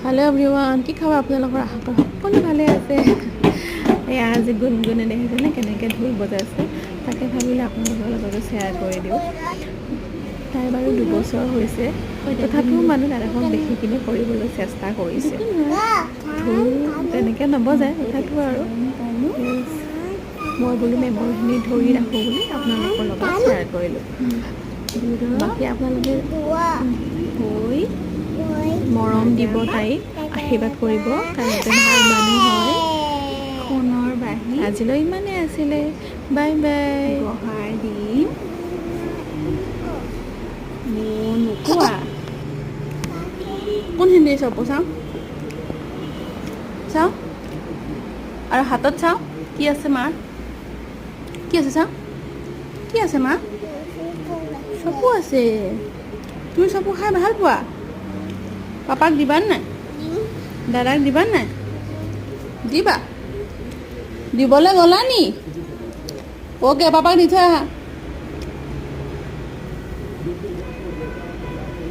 hello everyone কি খবৰ আপোনালোকৰ আশা কৰোঁ সকলো ভালে আছে এয়া আজি গুণগুণে দেখিছেনে কেনেকৈ ঢোল বজাইছে তাকে ভাবিলে আপোনালোকৰ লগতো শ্বেয়াৰ কৰি দিওঁ তাই বাৰু 2 বছৰ হৈছে তথাপিও মানুহ এখন দেখি কিনে কৰিবলৈ চেষ্টা কৰিছে ঢোল তেনেকৈ নবজায় তথাপিও আৰু মই বোলো মেমৰিখিনি ধৰি ৰাখোঁ বুলি আপোনালোকৰ লগত শ্বেয়াৰ কৰিলোঁ বাকী আপোনালোকে হৈ মৰম দিব তাইক আশীৰ্বাদ কৰিব কাৰণ ভাল মানুহ হয় সোণৰ বাহি আজিলৈ ইমানেই আছিলে বাই বাই গঢ়াৰ দিম মোৰ নোকোৱা কোনখিনি চব চাওঁ চাওঁ আৰু হাতত চাওঁ কি আছে মাৰ কি আছে চাওঁ কি আছে মা চকু আছে তুমি চকু খাই ভাল পোৱা পাপাক দিবা নাই দাদাক দিবা নাই দিবা দিবলৈ গ'লা নি অ'কে পাপাক দি থৈ আহা